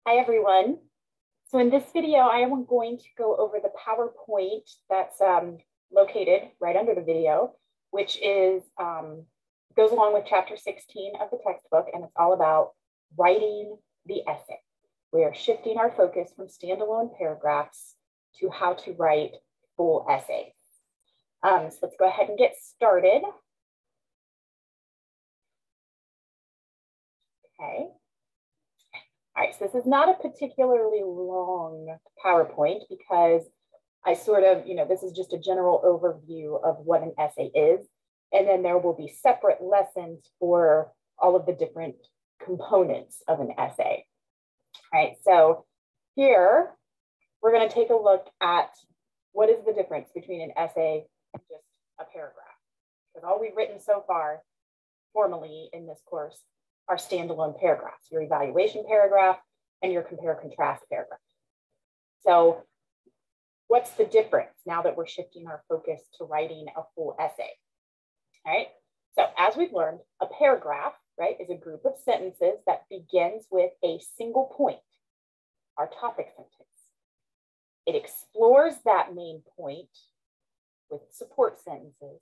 Hi, everyone. So in this video, I am going to go over the PowerPoint that's located right under the video, which is goes along with chapter 16 of the textbook, and it's all about writing the essay. We are shifting our focus from standalone paragraphs to how to write full essays. So let's go ahead and get started. Okay. All right, so this is not a particularly long PowerPoint because I sort of, this is just a general overview of what an essay is. And then there will be separate lessons for all of the different components of an essay. All right, so here we're going to take a look at what is the difference between an essay and just a paragraph. Because all we've written so far formally in this course are standalone paragraphs, your evaluation paragraph and your compare-contrast paragraph. So what's the difference now that we're shifting our focus to writing a full essay? All right, so as we've learned, a paragraph, right, is a group of sentences that begins with a single point, our topic sentence. It explores that main point with support sentences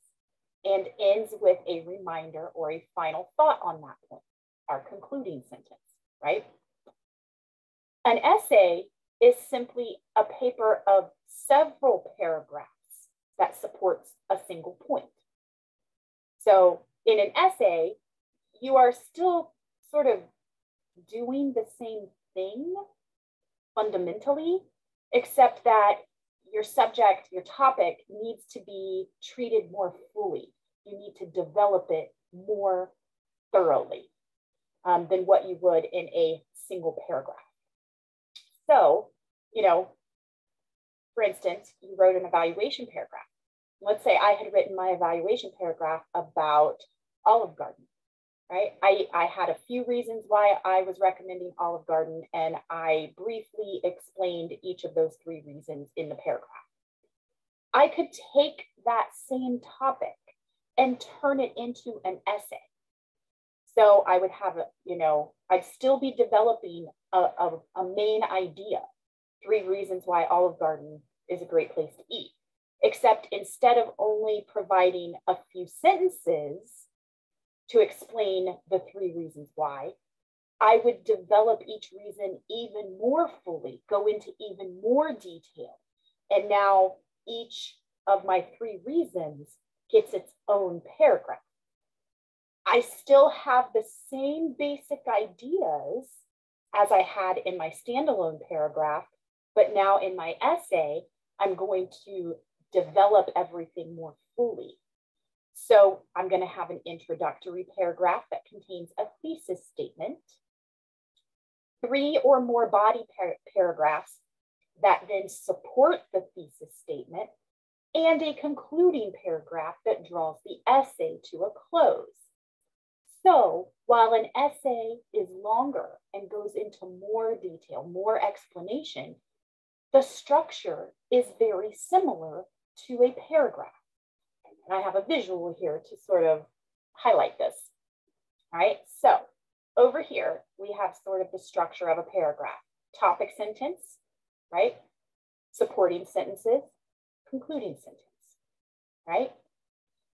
and ends with a reminder or a final thought on that point, our concluding sentence, right? An essay is simply a paper of several paragraphs that supports a single point. So in an essay, you are still sort of doing the same thing fundamentally, except that your subject, your topic needs to be treated more fully. You need to develop it more thoroughly than what you would in a single paragraph. So, for instance, you wrote an evaluation paragraph. Let's say I had written my evaluation paragraph about Olive Garden, right? I had a few reasons why I was recommending Olive Garden, and I briefly explained each of those three reasons in the paragraph. I could take that same topic and turn it into an essay. So I would have, I'd still be developing a main idea, 3 reasons why Olive Garden is a great place to eat. Except instead of only providing a few sentences to explain the 3 reasons why, I would develop each reason even more fully, go into even more detail. And now each of my 3 reasons gets its own paragraph. I still have the same basic ideas as I had in my standalone paragraph, but now in my essay, I'm going to develop everything more fully. So I'm going to have an introductory paragraph that contains a thesis statement, 3 or more body paragraphs that then support the thesis statement, and a concluding paragraph that draws the essay to a close. So while an essay is longer and goes into more detail, more explanation, the structure is very similar to a paragraph. And I have a visual here to sort of highlight this. All right, so over here, we have sort of the structure of a paragraph. Topic sentence, right? Supporting sentences, concluding sentence, right?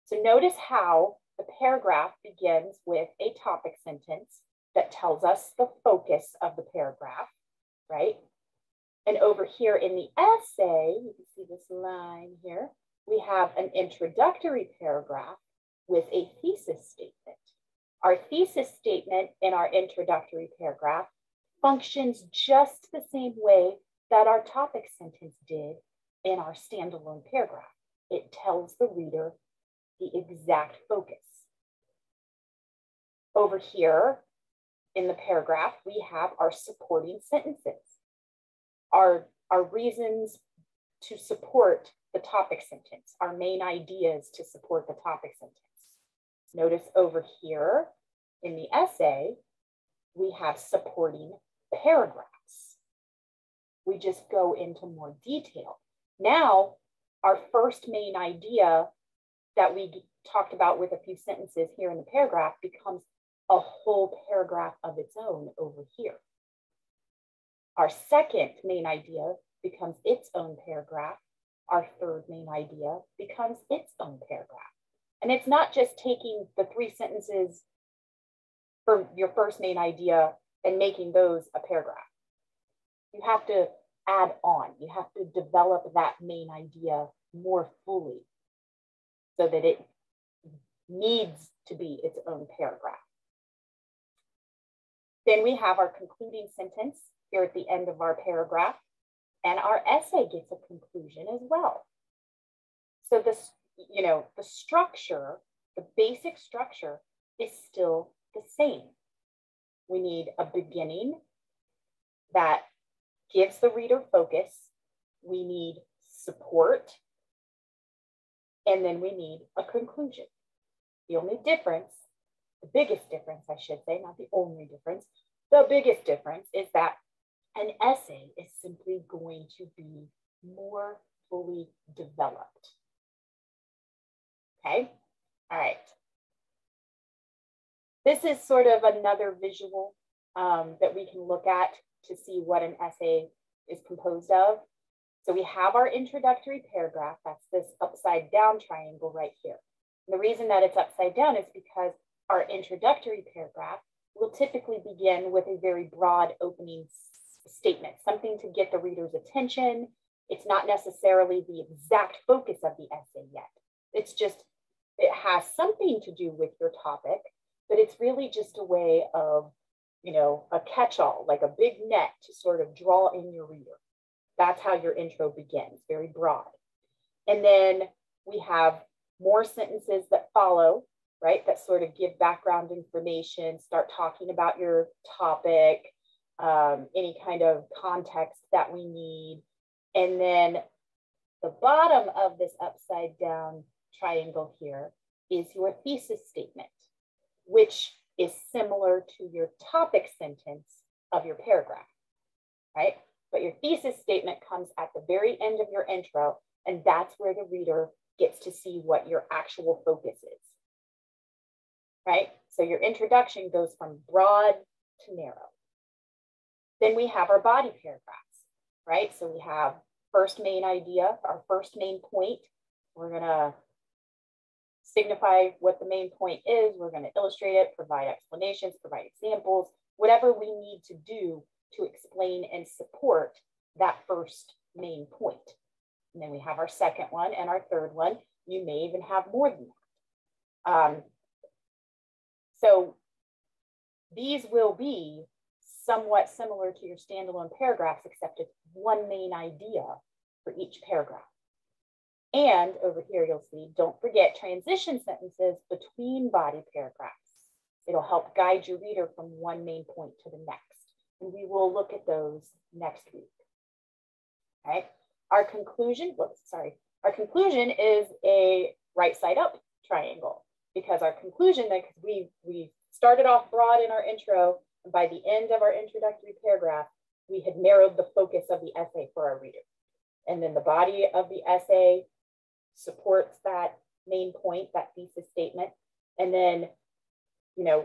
So notice how the paragraph begins with a topic sentence that tells us the focus of the paragraph, right? And over here in the essay, you can see this line here, we have an introductory paragraph with a thesis statement. Our thesis statement in our introductory paragraph functions just the same way that our topic sentence did in our standalone paragraph. It tells the reader the exact focus. Over here in the paragraph, we have our supporting sentences, our reasons to support the topic sentence, our main ideas to support the topic sentence. Notice over here in the essay, we have supporting paragraphs. We just go into more detail. Now, our first main idea that we talked about with a few sentences here in the paragraph becomes a whole paragraph of its own over here. Our second main idea becomes its own paragraph. Our third main idea becomes its own paragraph. And it's not just taking the 3 sentences from your first main idea and making those a paragraph. You have to add on. You have to develop that main idea more fully so that it needs to be its own paragraph. Then we have our concluding sentence here at the end of our paragraph, and our essay gets a conclusion as well. So this, the structure, the basic structure is still the same. We need a beginning that gives the reader focus. We need support, and then we need a conclusion. The only difference, the biggest difference, I should say, not the only difference, the biggest difference is that an essay is simply going to be more fully developed. Okay, all right. This is sort of another visual that we can look at to see what an essay is composed of. So we have our introductory paragraph. That's this upside down triangle right here. And the reason that it's upside down is because our introductory paragraph will typically begin with a very broad opening statement, something to get the reader's attention. It's not necessarily the exact focus of the essay yet. It's just, it has something to do with your topic, but it's really just a way of, a catch-all, like a big net to sort of draw in your reader. That's how your intro begins, very broad. And then we have more sentences that follow, right? That sort of give background information, start talking about your topic, any kind of context that we need. And then the bottom of this upside down triangle here is your thesis statement, which is similar to your topic sentence of your paragraph, right? But your thesis statement comes at the very end of your intro, and that's where the reader gets to see what your actual focus is, right? So your introduction goes from broad to narrow. Then we have our body paragraphs, right? So we have first main idea, our first main point. We're gonna signify what the main point is. We're gonna illustrate it, provide explanations, provide examples, whatever we need to do to explain and support that first main point. And then we have our second one and our third one. You may even have more than that. So these will be somewhat similar to your standalone paragraphs, except it's one main idea for each paragraph. And over here, you'll see, don't forget transition sentences between body paragraphs. It'll help guide your reader from one main point to the next. And we will look at those next week. All right. Our conclusion is a right side up triangle, because our conclusion, because we started off broad in our intro, and by the end of our introductory paragraph, we had narrowed the focus of the essay for our reader. And then the body of the essay supports that main point, that thesis statement. And then,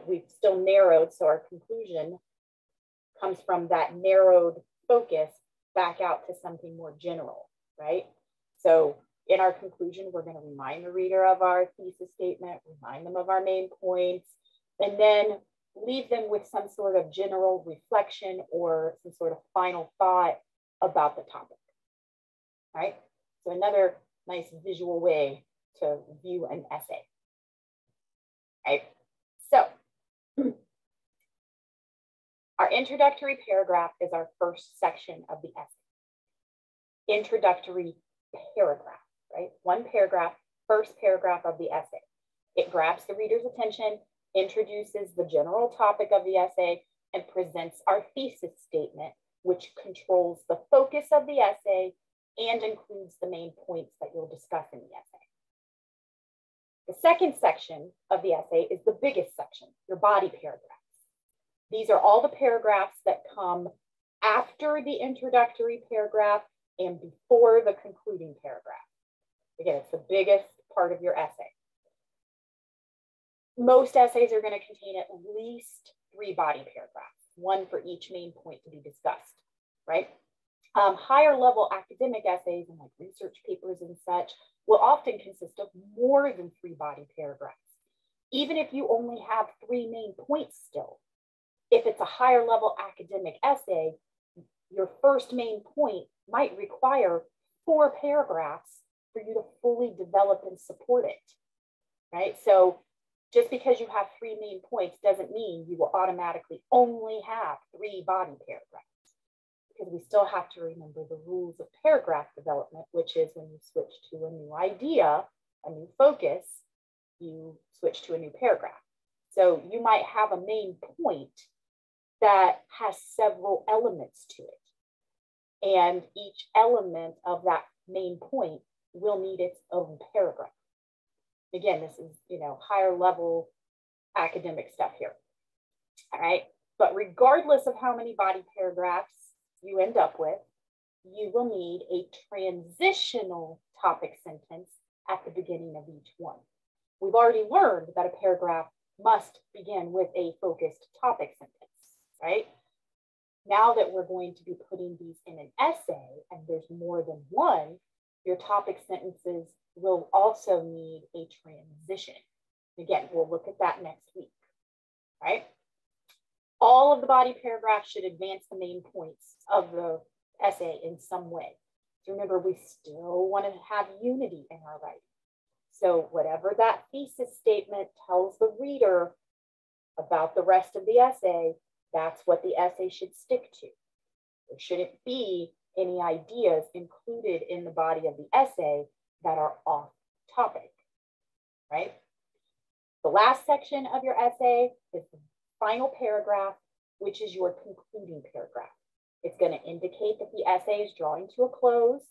we've still narrowed, so our conclusion comes from that narrowed focus back out to something more general, right? So in our conclusion, we're going to remind the reader of our thesis statement, remind them of our main points, and then leave them with some sort of general reflection or some sort of final thought about the topic, right? So another nice visual way to view an essay, right? So our introductory paragraph is our first section of the essay. Introductory paragraph, right? One paragraph, first paragraph of the essay. It grabs the reader's attention, introduces the general topic of the essay, and presents our thesis statement, which controls the focus of the essay and includes the main points that you'll discuss in the essay. The second section of the essay is the biggest section, your body paragraphs. These are all the paragraphs that come after the introductory paragraph and before the concluding paragraph. Again, it's the biggest part of your essay. Most essays are going to contain at least 3 body paragraphs, one for each main point to be discussed. right? Higher level academic essays and like research papers and such will often consist of more than 3 body paragraphs. Even if you only have 3 main points still, if it's a higher level academic essay, your first main point might require 4 paragraphs for you to fully develop and support it, right? So just because you have 3 main points doesn't mean you will automatically only have 3 body paragraphs, because we still have to remember the rules of paragraph development, which is when you switch to a new idea, a new focus, you switch to a new paragraph. So you might have a main point that has several elements to it. And each element of that main point will need its own paragraph. Again, this is, higher level academic stuff here. All right. But regardless of how many body paragraphs you end up with, you will need a transitional topic sentence at the beginning of each one. We've already learned that a paragraph must begin with a focused topic sentence, right? Now that we're going to be putting these in an essay, and there's more than one, your topic sentences will also need a transition. Again, we'll look at that next week, right? All of the body paragraphs should advance the main points of the essay in some way. So remember, we still want to have unity in our writing. So whatever that thesis statement tells the reader about the rest of the essay, that's what the essay should stick to. There shouldn't be any ideas included in the body of the essay that are off topic, right? The last section of your essay is the final paragraph, which is your concluding paragraph. It's going to indicate that the essay is drawing to a close.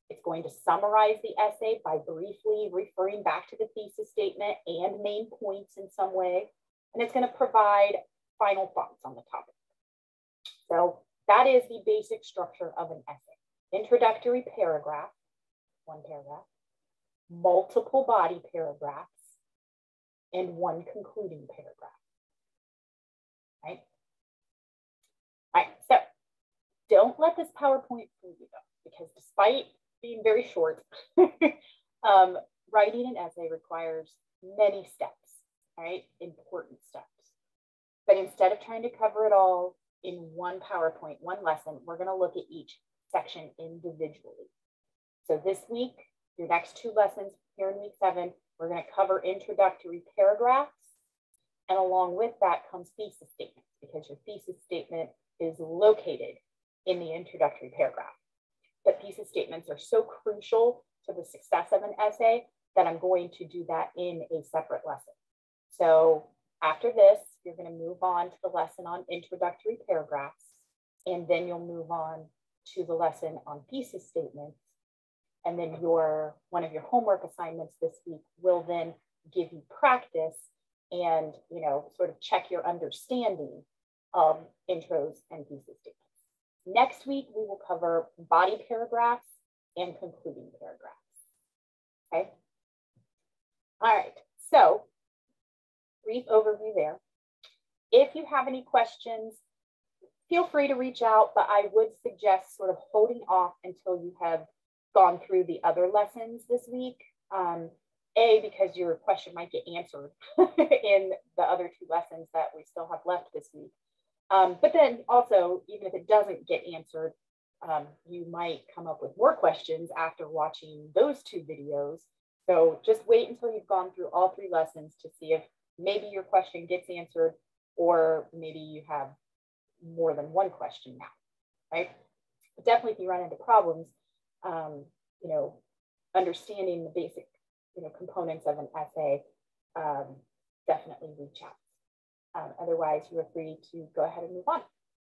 It's going to summarize the essay by briefly referring back to the thesis statement and main points in some way. And it's going to provide final thoughts on the topic. So that is the basic structure of an essay. Introductory paragraph, 1 paragraph, multiple body paragraphs, and 1 concluding paragraph. Right? All right, so don't let this PowerPoint fool you though, because despite being very short, writing an essay requires many steps, right? Important steps. But instead of trying to cover it all in 1 PowerPoint, 1 lesson, we're going to look at each section individually. So this week, your next 2 lessons here in week 7, we're going to cover introductory paragraphs. And along with that comes thesis statements, because your thesis statement is located in the introductory paragraph. But thesis statements are so crucial to the success of an essay that I'm going to do that in a separate lesson. So after this, you're going to move on to the lesson on introductory paragraphs, and then you'll move on to the lesson on thesis statements. And then one of your homework assignments this week will then give you practice and, sort of check your understanding of intros and thesis statements. Next week, we will cover body paragraphs and concluding paragraphs. Okay. All right. So brief overview there. If you have any questions, feel free to reach out, but I would suggest sort of holding off until you have gone through the other lessons this week. Because your question might get answered in the other 2 lessons that we still have left this week. But then also, even if it doesn't get answered, you might come up with more questions after watching those 2 videos. So just wait until you've gone through all 3 lessons to see if maybe your question gets answered, or maybe you have more than 1 question now, right? But definitely if you run into problems, understanding the basic components of an essay, definitely reach out. Otherwise, you are free to go ahead and move on.